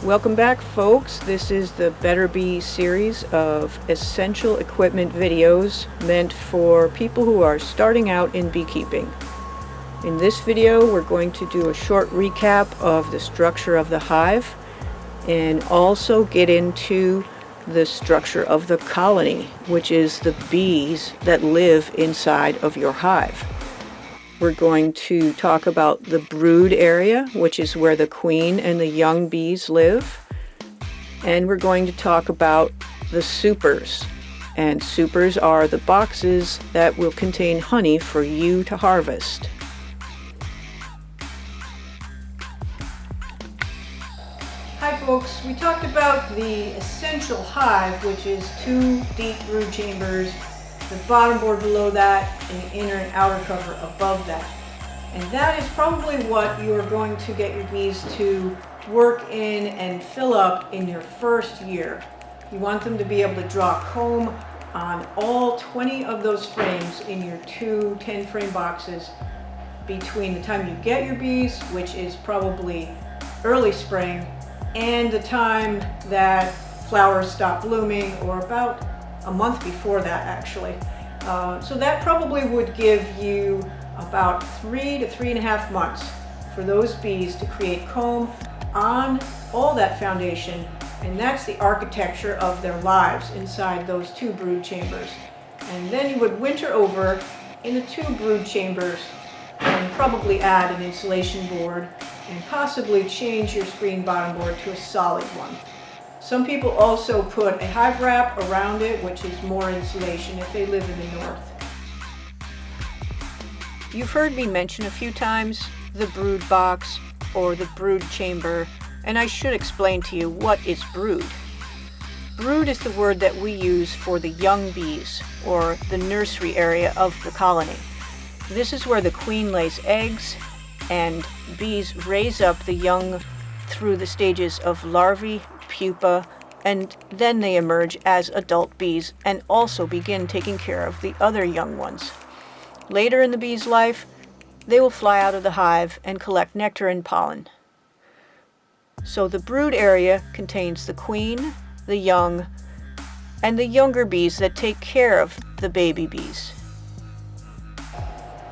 Welcome back, folks. This is the Betterbee series of essential equipment videos meant for people who are starting out in beekeeping. In this video, we're going to do a short recap of the structure of the hive and also get into the structure of the colony, which is the bees that live inside of your hive. We're going to talk about the brood area, which is where the queen and the young bees live. And we're going to talk about the supers. And supers are the boxes that will contain honey for you to harvest. Hi folks, we talked about the essential hive, which is 2 deep brood chambers, the bottom board below that, and the inner and outer cover above that. And that is probably what you're going to get your bees to work in and fill up in your first year. You want them to be able to draw comb on all 20 of those frames in your 2 10-frame boxes between the time you get your bees, which is probably early spring, and the time that flowers stop blooming, or about a month before that actually. So that probably would give you about 3 to 3.5 months for those bees to create comb on all that foundation, and that's the architecture of their lives inside those 2 brood chambers. And then you would winter over in the 2 brood chambers and probably add an insulation board and possibly change your screen bottom board to a solid one. Some people also put a hive wrap around it, which is more insulation if they live in the north. You've heard me mention a few times the brood box or the brood chamber, and I should explain to you what is brood. Brood is the word that we use for the young bees, or the nursery area of the colony. This is where the queen lays eggs and bees raise up the young through the stages of larvae, pupa, and then they emerge as adult bees and also begin taking care of the other young ones. Later in the bee's life, they will fly out of the hive and collect nectar and pollen. So the brood area contains the queen, the young, and the younger bees that take care of the baby bees.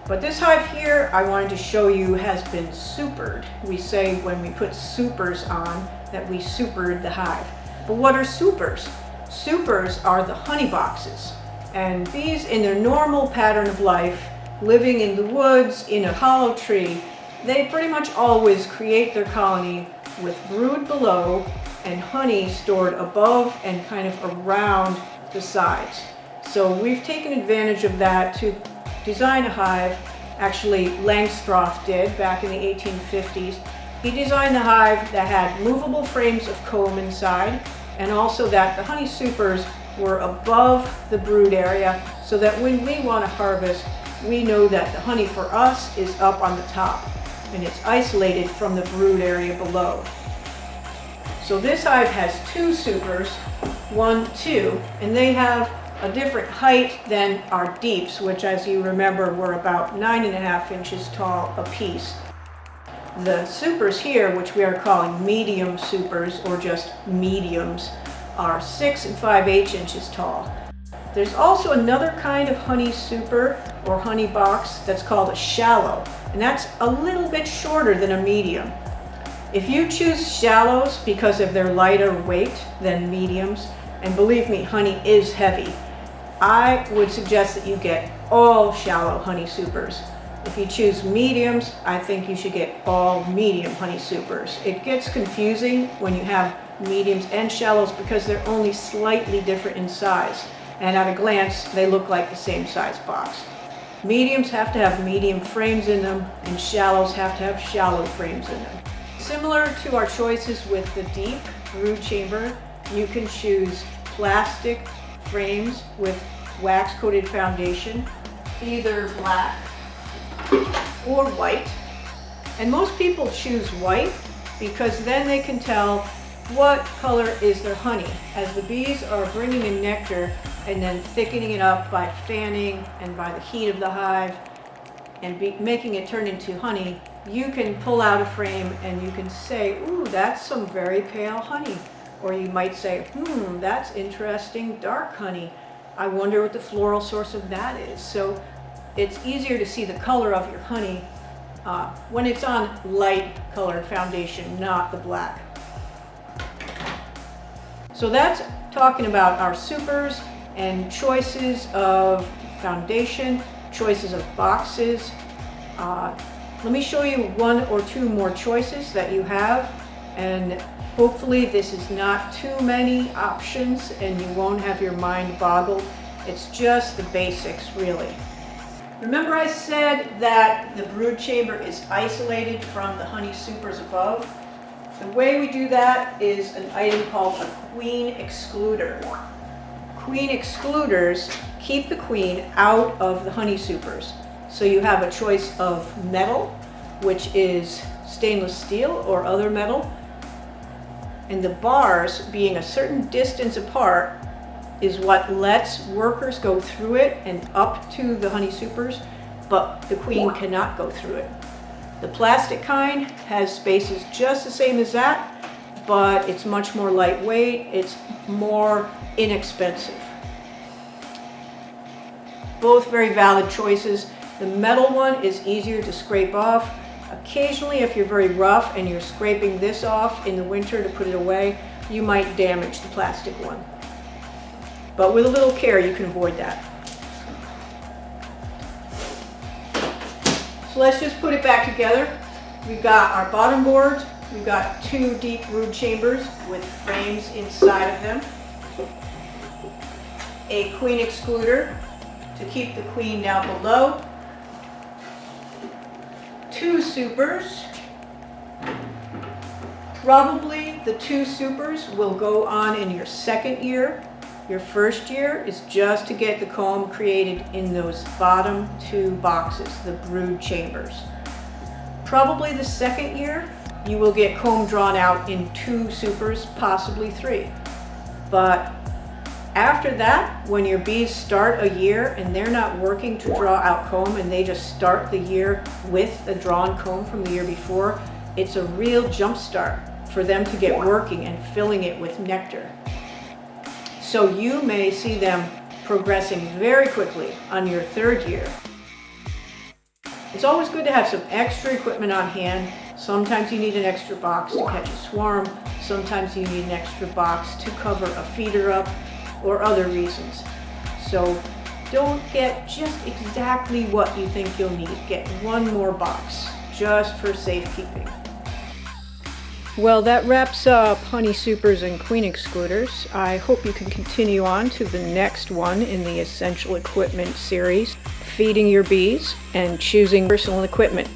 But this hive here, I wanted to show you, has been supered. We say when we put supers on that we supered the hive. But what are supers? Supers are the honey boxes. And bees in their normal pattern of life, living in the woods, in a hollow tree, they pretty much always create their colony with brood below and honey stored above and kind of around the sides. So we've taken advantage of that to design a hive. Actually, Langstroth did back in the 1850s. He designed the hive that had movable frames of comb inside, and also that the honey supers were above the brood area, so that when we want to harvest, we know that the honey for us is up on the top and it's isolated from the brood area below. So this hive has 2 supers, 1, 2, and they have a different height than our deeps, which, as you remember, were about 9.5 inches tall apiece. The supers here, which we are calling medium supers or just mediums, are 6 5/8 inches tall. There's also another kind of honey super or honey box that's called a shallow, and that's a little bit shorter than a medium. If you choose shallows because of their lighter weight than mediums, and believe me, honey is heavy, I would suggest that you get all shallow honey supers. If you choose mediums, I think you should get all medium honey supers. It gets confusing when you have mediums and shallows because they're only slightly different in size, and at a glance they look like the same size box. Mediums have to have medium frames in them, and shallows have to have shallow frames in them. Similar to our choices with the deep brood chamber, you can choose plastic frames with wax-coated foundation, either black or white. And most people choose white because then they can tell what color is their honey, as the bees are bringing in nectar and then thickening it up by fanning and by the heat of the hive and making it turn into honey. you can pull out a frame and you can say, ooh, that's some very pale honey. Or you might say, that's interesting dark honey. I wonder what the floral source of that is. So it's easier to see the color of your honey when it's on light colored foundation, not the black. So that's talking about our supers and choices of foundation, choices of boxes. Let me show you one or two more choices that you have, and hopefully this is not too many options and you won't have your mind boggled. It's just the basics, really. Remember I said that the brood chamber is isolated from the honey supers above? The way we do that is an item called a queen excluder. Queen excluders keep the queen out of the honey supers. So you have a choice of metal, which is stainless steel or other metal. And the bars being a certain distance apart is what lets workers go through it and up to the honey supers, but the queen cannot go through it. The plastic kind has spaces just the same as that, but it's much more lightweight, it's more inexpensive. Both very valid choices. The metal one is easier to scrape off. Occasionally, if you're very rough and you're scraping this off in the winter to put it away, you might damage the plastic one. But with a little care, you can avoid that. So let's just put it back together. We've got our bottom boards. We've got two deep brood chambers with frames inside of them. A queen excluder to keep the queen down below. Two supers. Probably the two supers will go on in your second year. Your first year is just to get the comb created in those bottom two boxes, the brood chambers. Probably the second year, you will get comb drawn out in two supers, possibly three. But after that, when your bees start a year and they're not working to draw out comb and they just start the year with the drawn comb from the year before, it's a real jump start for them to get working and filling it with nectar. So you may see them progressing very quickly on your third year. It's always good to have some extra equipment on hand. Sometimes you need an extra box to catch a swarm. Sometimes you need an extra box to cover a feeder up or other reasons. So don't get just exactly what you think you'll need. Get one more box just for safekeeping. Well, that wraps up honey supers and queen excluders. I hope you can continue on to the next one in the essential equipment series, feeding your bees and choosing personal equipment.